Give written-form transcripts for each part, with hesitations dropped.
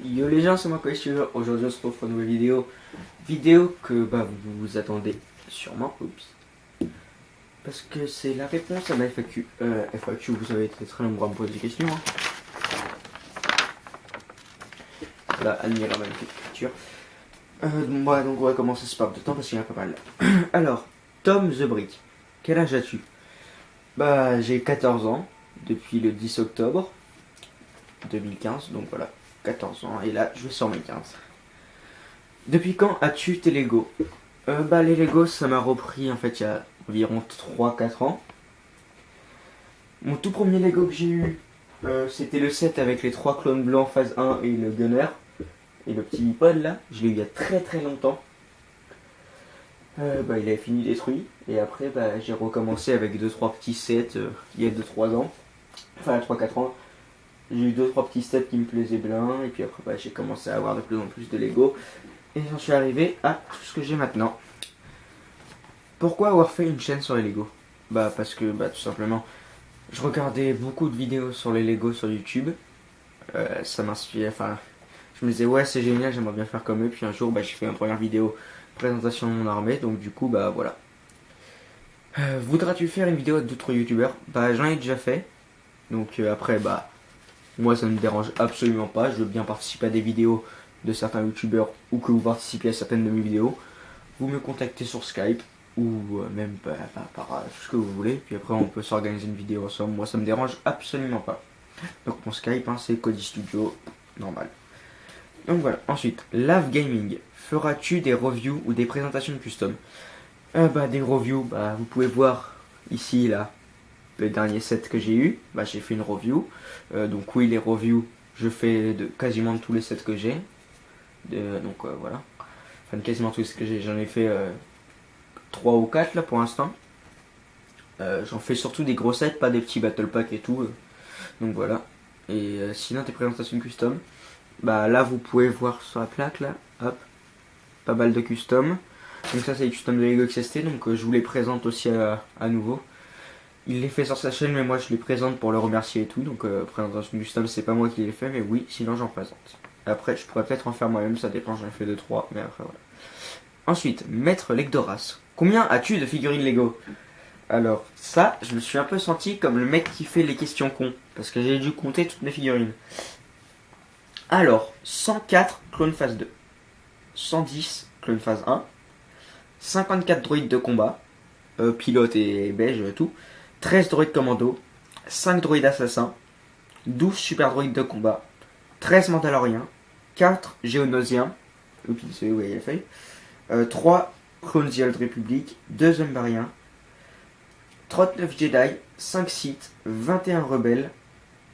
Yo les gens, c'est moi Question. Aujourd'hui on se retrouve pour une nouvelle vidéo. Vidéo que vous vous attendez sûrement. Oups. Parce que c'est la réponse à ma FAQ. FAQ, vous avez été très nombreux à me poser des questions. Voilà, admirez ma magnifique écriture. Donc on va commencer ce part de temps parce qu'il y en a pas mal. Alors, Tom the Brick. Quel âge as-tu? Bah j'ai 14 ans depuis le 10 octobre 2015, donc voilà, 14 ans, et là je vais sur mes 15. Depuis quand as-tu tes Lego? Les Lego ça m'a repris en fait il y a environ 3-4 ans. Mon tout premier Lego que j'ai eu, c'était le set avec les 3 clones blancs phase 1 et le gunner. Et le petit pod là, je l'ai eu il y a très longtemps. Il avait fini détruit. Et après j'ai recommencé avec 2-3 petits sets il y a 2-3 ans. Enfin 3-4 ans. J'ai eu 2-3 petits sets qui me plaisaient bien. Et puis après j'ai commencé à avoir de plus en plus de Lego. Et j'en suis arrivé à tout ce que j'ai maintenant. Pourquoi avoir fait une chaîne sur les Lego? Parce que tout simplement je regardais beaucoup de vidéos sur les Lego sur YouTube. Ça m'inspirait, enfin je me disais ouais c'est génial, j'aimerais bien faire comme eux. Puis un jour j'ai fait ma première vidéo présentation de mon armée. Donc du coup voilà. Voudras-tu faire une vidéo d'autres youtubeurs? J'en ai déjà fait. Donc après moi ça ne me dérange absolument pas. Je veux bien participer à des vidéos de certains youtubeurs ou que vous participiez à certaines de mes vidéos. Vous me contactez sur Skype ou même par ce que vous voulez. Puis après on peut s'organiser une vidéo ensemble. Moi ça me dérange absolument pas. Donc mon Skype c'est Cody Studio normal. Donc voilà. Ensuite, Lave Gaming. Feras-tu des reviews ou des présentations de custom? Des reviews, vous pouvez voir ici là le dernier set que j'ai eu. J'ai fait une review. Donc oui les reviews je fais de quasiment de tous les sets que j'ai. Voilà. Enfin quasiment tous les sets que j'ai. J'en ai fait 3 ou 4 là pour l'instant. J'en fais surtout des gros sets, pas des petits battle pack et tout. Donc voilà. Et sinon tes présentations custom. Là vous pouvez voir sur la plaque là. Hop. Pas mal de custom. Donc ça c'est les custom de Lego XST. Donc je vous les présente aussi à nouveau. Il les fait sur sa chaîne mais moi je les présente pour le remercier et tout. Donc présentation custom c'est pas moi qui les fait mais oui sinon j'en présente. Après je pourrais peut-être en faire moi-même, ça dépend, j'en ai fait 2-3 mais après voilà. Ensuite, Maître Legdoras. Combien as-tu de figurines Lego? Alors ça je me suis un peu senti comme le mec qui fait les questions cons. Parce que j'ai dû compter toutes mes figurines. Alors 104 clone phase 2, 110 clone phase 1, 54 droïdes de combat, pilote et beige tout, 13 droïdes commando, 5 droïdes assassins, 12 super droïdes de combat, 13 mandaloriens, 4 géonosiens, oups, c'est où il y a la feuille, 3 clones The Old Republic, 2 Umbariens, 39 Jedi, 5 Sith, 21 rebelles,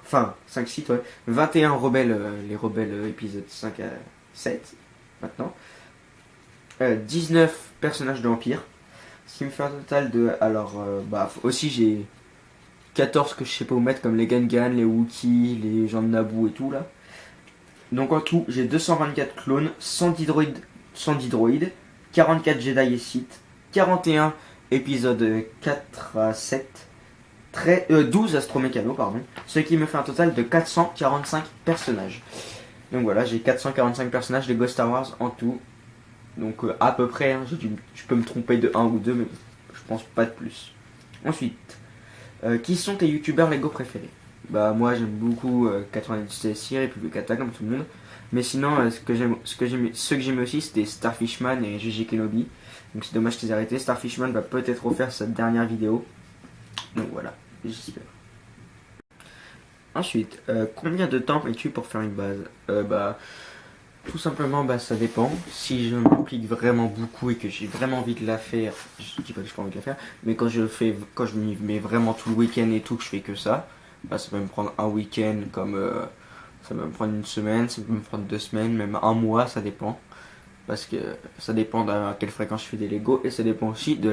enfin 5 Sith, ouais, 21 rebelles, les rebelles épisode 5 à 7 maintenant, 19 personnages de l'Empire, ce qui me fait un total de. Alors, aussi j'ai 14 que je sais pas où mettre, comme les Gangan, les Wookiee, les gens de Naboo et tout là. Donc en tout, j'ai 224 clones, 110 droïdes, 44 Jedi et Sith, 41 épisodes 4 à 7, 12 astromécanos, pardon, ce qui me fait un total de 445 personnages. Donc voilà, j'ai 445 personnages Lego Star Wars en tout. Donc à peu près, je peux me tromper de 1 ou 2, mais je pense pas de plus. Ensuite, qui sont tes youtubeurs Lego préférés? Moi j'aime beaucoup 90 CSI, République Attack comme tout le monde. Mais sinon, ceux que j'aimais aussi c'était Starfishman et GG Kenobi. Donc c'est dommage qu'ils aient arrêté. Starfishman va peut-être refaire sa dernière vidéo. Donc voilà, j'espère. Ensuite, combien de temps mets-tu pour faire une base? Tout simplement, ça dépend. Si je m'implique vraiment beaucoup et que j'ai vraiment envie de la faire, je dis pas que j'ai pas envie de la faire, mais quand je m'y mets vraiment tout le week-end et tout, que je fais que ça peut me prendre un week-end, comme ça peut me prendre une semaine, ça peut me prendre 2 semaines, même un mois, ça dépend. Parce que ça dépend à quelle fréquence je fais des Lego et ça dépend aussi de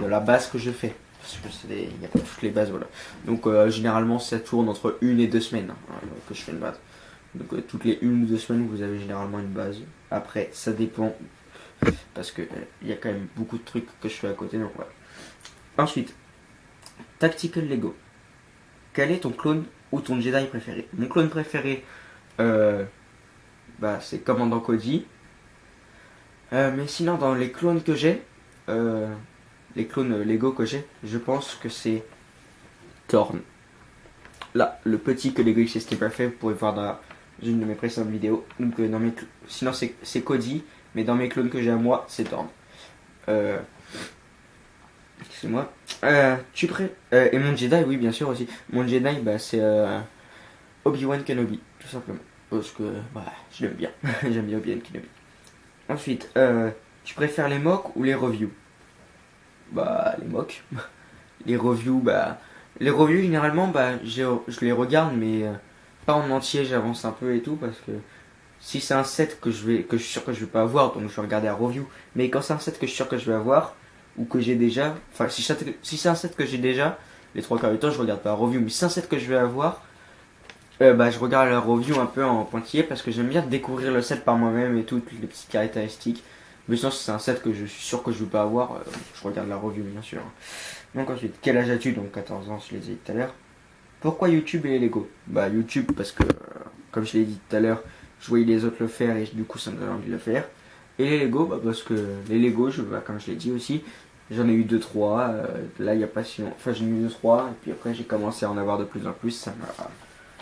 la base que je fais. Parce que il n'y a pas toutes les bases, voilà. Donc généralement ça tourne entre 1 et 2 semaines que je fais une base. Donc toutes les 1 ou 2 semaines vous avez généralement une base. Après ça dépend parce que il y a quand même beaucoup de trucs que je fais à côté, donc voilà. Ensuite, Tactical Lego. Quel est ton clone ou ton Jedi préféré? Mon clone préféré Bah, c'est Commandant Cody. Mais sinon, dans les clones que j'ai, les clones Lego que j'ai, je pense que c'est Thorn. Là, le petit que Lego XST pas fait, vous pourrez voir dans une de mes précédentes vidéos. Donc, sinon, c'est Cody, mais dans mes clones que j'ai à moi, c'est Thorn. Excusez-moi. Et mon Jedi, oui, bien sûr aussi. Mon Jedi, bah, c'est Obi-Wan Kenobi, tout simplement. Parce que bah, je l'aime bien. J'aime bien Obi-Wan Kenobi. Ensuite, tu préfères les mocks ou les reviews? Bah, les mocks. Les reviews, bah. Les reviews, généralement, bah, je les regarde, mais pas en entier, j'avance un peu et tout, parce que si c'est un set que je suis sûr que je vais pas avoir, donc je vais regarder la review. Mais quand c'est un set que je suis sûr que je vais avoir, ou que j'ai déjà, enfin, si c'est un set que j'ai déjà, les trois quarts du temps, je regarde pas la review. Mais si c'est un set que je vais avoir, bah, je regarde la review un peu en pointillé parce que j'aime bien découvrir le set par moi-même et toutes les petites caractéristiques. Mais sinon, si c'est un set que je suis sûr que je ne vais pas avoir, je regarde la review bien sûr. Donc ensuite, quel âge as-tu? Donc 14 ans, je l'ai dit tout à l'heure. Pourquoi YouTube et les Lego? Bah YouTube parce que, comme je l'ai dit tout à l'heure, je voyais les autres le faire et du coup ça me donne envie de le faire. Et les Lego, bah parce que les Lego, comme je l'ai dit aussi, j'en ai eu 2-3. Là, il n'y a pas si longtemps. Enfin, j'en ai eu 2-3. Et puis après, j'ai commencé à en avoir de plus en plus.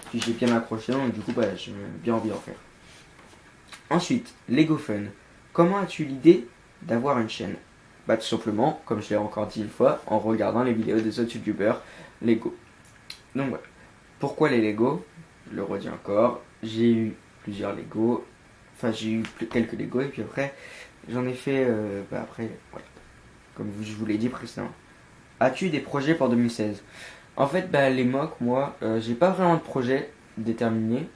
Puis j'ai bien accroché, donc du coup, bah, j'ai bien envie d'en faire. Ensuite, Lego Fun. Comment as-tu l'idée d'avoir une chaîne? Bah, tout simplement, comme je l'ai encore dit une fois, en regardant les vidéos des autres youtubeurs Lego. Donc voilà. Pourquoi les Lego? Je le redis encore. J'ai eu plusieurs Lego. Enfin, j'ai eu quelques Lego et puis après, j'en ai fait. Bah après, voilà. Comme je vous l'ai dit précédemment. As-tu des projets pour 2016? En fait, bah, les mocks, moi, j'ai pas vraiment de projet déterminé.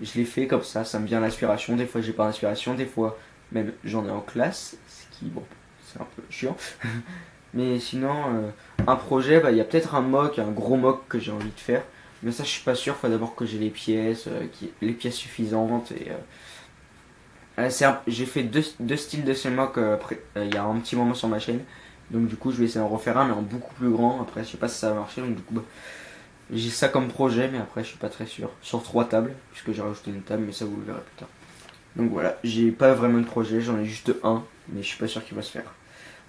Je les fais comme ça me vient l'inspiration. Des fois, j'ai pas l'inspiration, des fois, même j'en ai en classe, ce qui, bon, c'est un peu chiant. Mais sinon, un projet, bah, il y a peut-être un mock, un gros mock que j'ai envie de faire. Mais ça, je suis pas sûr. Faut d'abord que j'ai les pièces, les pièces suffisantes. Et j'ai fait deux styles de ces mocks il y a un petit moment sur ma chaîne. Donc du coup, je vais essayer d'en refaire un, mais en beaucoup plus grand. Après, je sais pas si ça va marcher. Donc du coup, bah, j'ai ça comme projet, mais après, je suis pas très sûr. Sur 3 tables, puisque j'ai rajouté une table, mais ça, vous le verrez plus tard. Donc voilà, j'ai pas vraiment de projet. J'en ai juste un, mais je suis pas sûr qu'il va se faire.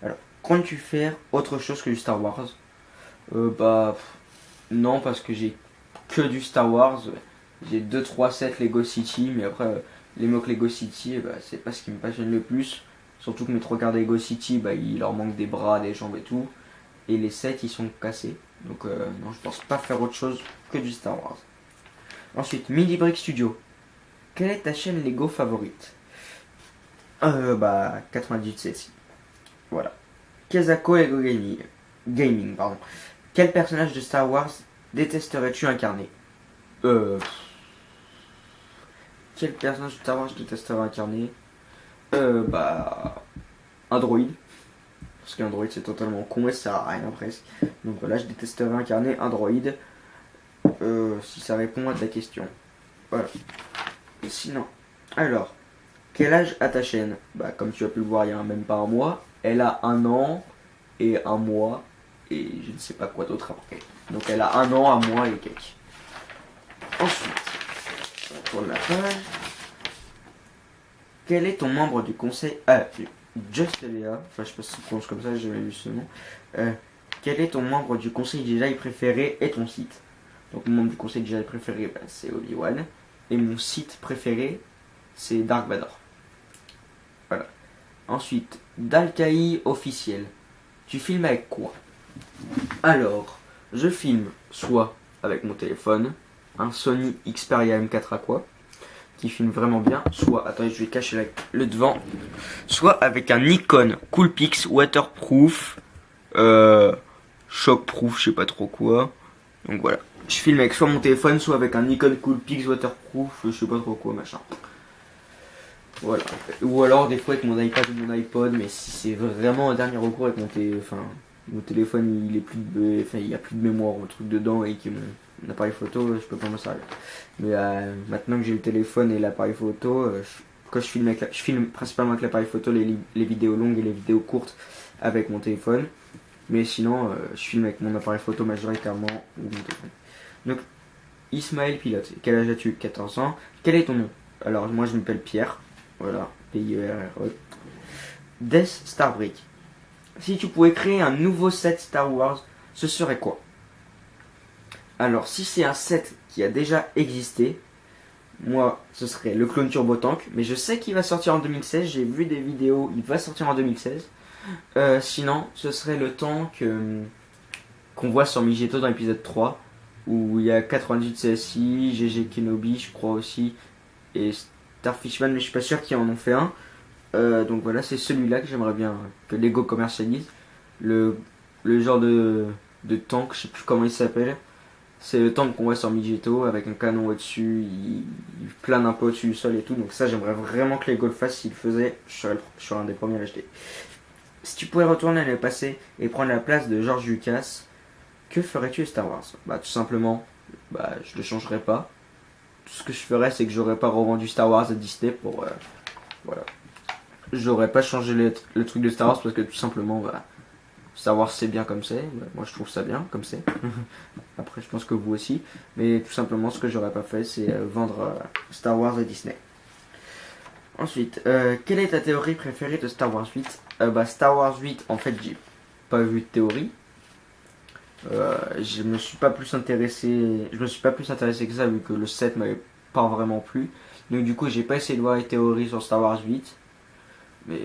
Alors, comptes-tu faire autre chose que du Star Wars? Bah, non, parce que j'ai que du Star Wars. J'ai 2-3 sets Lego City, mais après, les mocks Lego City, bah, c'est pas ce qui me passionne le plus. Surtout que mes 3 quarts de Lego City, bah, il leur manque des bras, des jambes et tout. Et les sets, ils sont cassés. Donc, non, je pense pas faire autre chose que du Star Wars. Ensuite, Mini Brick Studio. Quelle est ta chaîne Lego favorite? Bah, 98 CSI. Voilà. Kazako Lego Gaming, pardon. Quel personnage de Star Wars détesterais-tu incarner? Quel personnage de Star Wars détesterais incarner? Bah, un droïde. Parce qu'un droïde c'est totalement con et ça sert à rien presque. Donc voilà, je détesterais incarner un droïde. Si ça répond à ta question. Voilà. Et sinon, alors, quel âge a ta chaîne? Bah, comme tu as pu le voir il y a même pas un mois, elle a 1 an et 1 mois et je ne sais pas quoi d'autre après. Donc elle a 1 an, 1 mois et quelques. Ensuite, on tourne la page. Quel est ton membre du conseil? Just Léa, enfin je sais pas si tu prononces comme ça, j'ai jamais vu ce nom. Quel est ton membre du conseil Jedi préféré et ton site? Donc mon membre du conseil Jedi préféré, bah, c'est Obi-Wan. Et mon site préféré, c'est Dark Vador. Voilà. Ensuite, Dalkai officiel. Tu filmes avec quoi? Alors, je filme soit avec mon téléphone, un Sony Xperia M4 Aqua, qui filme vraiment bien, soit, attendez, je vais cacher le devant, soit avec un Nikon Coolpix Waterproof, Shockproof, je sais pas trop quoi. Donc voilà, je filme avec soit mon téléphone, soit avec un Nikon Coolpix Waterproof, je sais pas trop quoi, machin. Voilà. Ou alors des fois avec mon iPad ou mon iPod, mais si c'est vraiment un dernier recours avec mon téléphone, il y a plus de mémoire ou un truc dedans et que mon appareil photo, je peux pas m'en servir. Mais maintenant que j'ai le téléphone et l'appareil photo, quand je filme principalement avec l'appareil photo les vidéos longues et les vidéos courtes avec mon téléphone. Mais sinon, je filme avec mon appareil photo majoritairement ou mon téléphone. Donc Ismaël Pilote. Quel âge as-tu? 14 ans. Quel est ton nom? Alors, moi, je m'appelle Pierre. Voilà. P-I-E-R-R-E. Death Star Brick. Si tu pouvais créer un nouveau set Star Wars, ce serait quoi? Alors, si c'est un set qui a déjà existé, moi, ce serait le clone Turbo Tank. Mais je sais qu'il va sortir en 2016. J'ai vu des vidéos. Il va sortir en 2016. Sinon, ce serait le tank qu'on voit sur Migeto dans l'épisode 3. Où il y a 98 CSI, GG Kenobi, je crois aussi. Et Starfishman, mais je suis pas sûr qu'ils en ont fait un. Donc voilà, c'est celui-là que j'aimerais bien que Lego commercialise. Le genre de tank, je sais plus comment il s'appelle. C'est le tank qu'on voit sur Migeto avec un canon au-dessus, il plane un peu au-dessus du sol et tout. Donc ça, j'aimerais vraiment que Lego le fasse. S'il le faisait, je serais un des premiers à l'acheter. Si tu pouvais retourner à le passé et prendre la place de George Lucas, que ferais-tu à Star Wars? Bah tout simplement, je le changerais pas. Tout ce que je ferais, c'est que j'aurais pas revendu Star Wars à Disney pour... voilà. J'aurais pas changé le truc de Star Wars parce que tout simplement, Star Wars c'est bien comme c'est. Moi je trouve ça bien comme c'est. Après je pense que vous aussi. Mais tout simplement ce que j'aurais pas fait c'est vendre Star Wars à Disney. Ensuite, quelle est ta théorie préférée de Star Wars 8? Star Wars 8 en fait j'ai pas vu de théorie. Je me suis pas plus intéressé que ça vu que le 7 m'avait pas vraiment plu. Donc du coup j'ai pas essayé de voir les théories sur Star Wars 8. Mais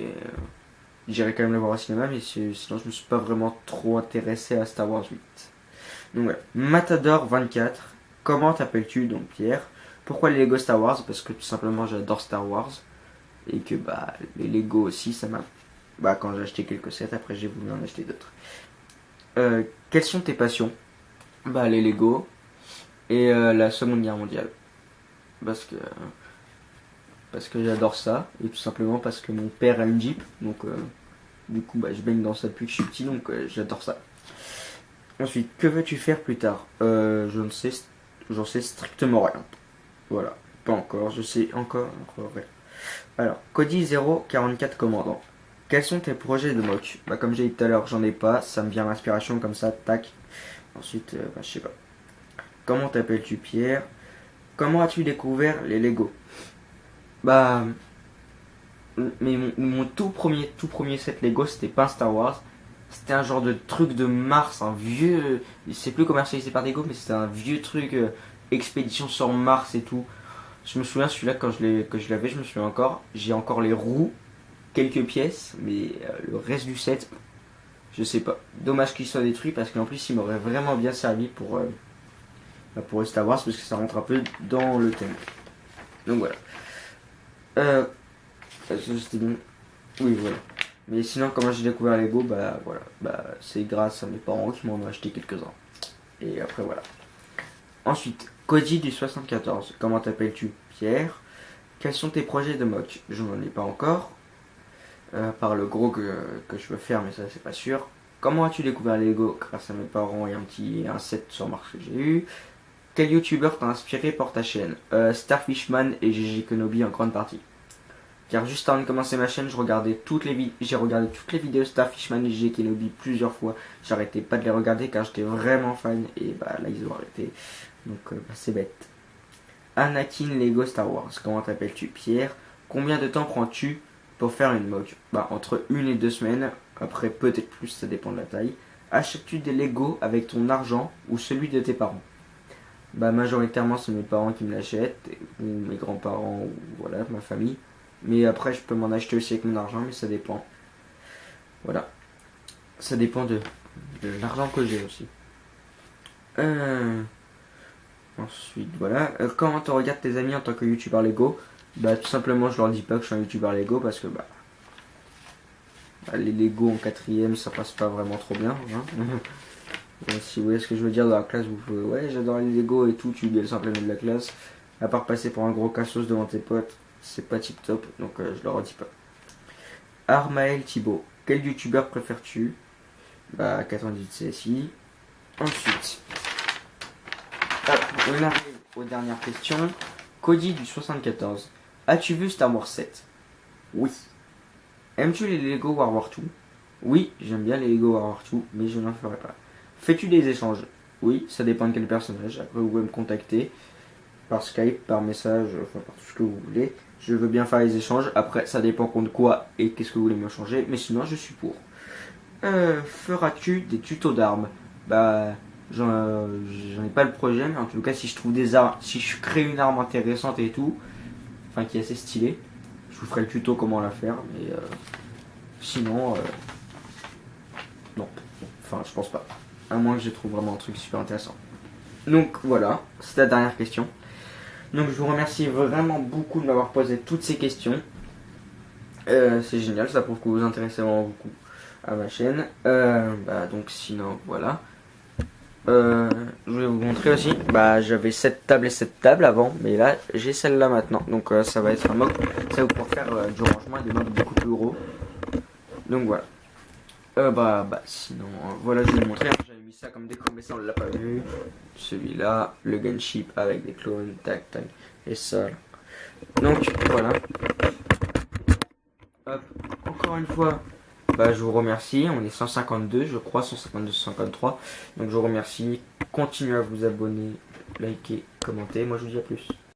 j'irai quand même le voir au cinéma, mais sinon je me suis pas vraiment trop intéressé à Star Wars 8. Donc voilà. Matador 24, comment t'appelles-tu? Donc Pierre. Pourquoi les Lego Star Wars? Parce que tout simplement j'adore Star Wars. Et que les Lego aussi ça m'a... quand j'ai acheté quelques sets, après j'ai voulu en acheter d'autres. Quelles sont tes passions? Les Lego et la Seconde Guerre mondiale. Parce que j'adore ça, et tout simplement parce que mon père a une Jeep, donc du coup je baigne dans ça depuis que je suis petit, donc j'adore ça. Ensuite, que veux-tu faire plus tard? J'en sais strictement rien. Voilà, pas encore, je sais encore rien. Alors, Cody 044 commandant. Quels sont tes projets de mock? Comme j'ai dit tout à l'heure, j'en ai pas, ça me vient l'inspiration comme ça, tac. Ensuite, je sais pas. Comment t'appelles-tu Pierre? Comment as-tu découvert les Lego? Mais mon tout premier set Lego, c'était pas un Star Wars. C'était un genre de truc de Mars, un vieux... C'est plus commercialisé par Lego, mais c'était un vieux truc, expédition sur Mars et tout. Je me souviens, celui-là, quand je l'avais, je me souviens encore. J'ai encore les roues, quelques pièces, mais le reste du set, je sais pas. Dommage qu'il soit détruit, parce qu'en plus, il m'aurait vraiment bien servi pour Star Wars, parce que ça rentre un peu dans le thème. Donc voilà. C'était bon. Oui, voilà. Mais sinon, comment j'ai découvert Lego, c'est grâce à mes parents qui m'en ont acheté quelques-uns. Et après, voilà. Ensuite, Cody du 74. Comment t'appelles-tu Pierre. Quels sont tes projets de mock? Je n'en ai pas encore. Par le gros que je veux faire, mais ça, c'est pas sûr. Comment as-tu découvert Lego? Grâce à mes parents et un set sur Mars que j'ai eu. Quel youtubeur t'a inspiré pour ta chaîne? Starfishman et GG Kenobi en grande partie. Car juste avant de commencer ma chaîne, j'ai regardé toutes les vidéos Starfishman et GG Kenobi plusieurs fois. J'arrêtais pas de les regarder car j'étais vraiment fan. Et là, ils ont arrêté. Donc, c'est bête. Anakin Lego Star Wars. Comment t'appelles-tu Pierre. Combien de temps prends-tu pour faire une mock? Entre 1 et 2 semaines. Après, peut-être plus, ça dépend de la taille. Achètes-tu des Lego avec ton argent ou celui de tes parents? Majoritairement, c'est mes parents qui me l'achètent. Ou mes grands-parents, ou voilà, ma famille. Mais après, je peux m'en acheter aussi avec mon argent, mais ça dépend. Voilà. Ça dépend de l'argent que j'ai aussi. Ensuite, voilà. Comment tu regardes tes amis en tant que youtubeur Lego? Tout simplement, je leur dis pas que je suis un youtubeur Lego parce que les Lego en 4ème, ça passe pas vraiment trop bien. Hein. Si vous voyez ce que je veux dire, dans la classe, vous pouvez, ouais, j'adore les Lego et tout, tu oublies le simplement de la classe. À part passer pour un gros cassos devant tes potes, c'est pas tip top, donc je leur dis pas. Armaël Thibault, quel youtubeur préfères-tu? 98 CSI. Ensuite, on arrive aux dernières questions. Cody du 74, as-tu vu Star Wars 7? Oui. Aimes-tu les Lego World War 2? Oui, j'aime bien les Lego World War 2, mais je n'en ferai pas. Fais-tu des échanges? Oui, ça dépend de quel personnage. Après, vous pouvez me contacter par Skype, par message, enfin par tout ce que vous voulez. Je veux bien faire les échanges. Après, ça dépend contre quoi et qu'est-ce que vous voulez me changer. Mais sinon, je suis pour. Feras-tu des tutos d'armes? Bah, j'en ai pas le projet, mais en tout cas, si je trouve des armes, si je crée une arme intéressante et tout, enfin qui est assez stylée, je vous ferai le tuto comment la faire. Mais sinon, non. Enfin, je pense pas. À moins que je trouve vraiment un truc super intéressant. Donc voilà, c'est la dernière question. Donc je vous remercie vraiment beaucoup de m'avoir posé toutes ces questions. C'est génial, ça prouve que vous vous intéressez vraiment beaucoup à ma chaîne. Donc sinon, voilà. Je vais vous montrer aussi. J'avais cette table et cette table avant, mais là j'ai celle-là maintenant. Donc ça va être un mob. Ça va pouvoir faire du rangement et des mobs beaucoup plus gros. Donc voilà. Sinon, voilà, je vais vous montrer. J'avais mis ça comme décor, mais ça on l'a pas vu. Celui-là, le gunship avec des clones, tac tac, et ça. Donc voilà. Hop, encore une fois, je vous remercie. On est 152, je crois, 152, 153. Donc je vous remercie. Continuez à vous abonner, liker, commenter. Moi je vous dis à plus.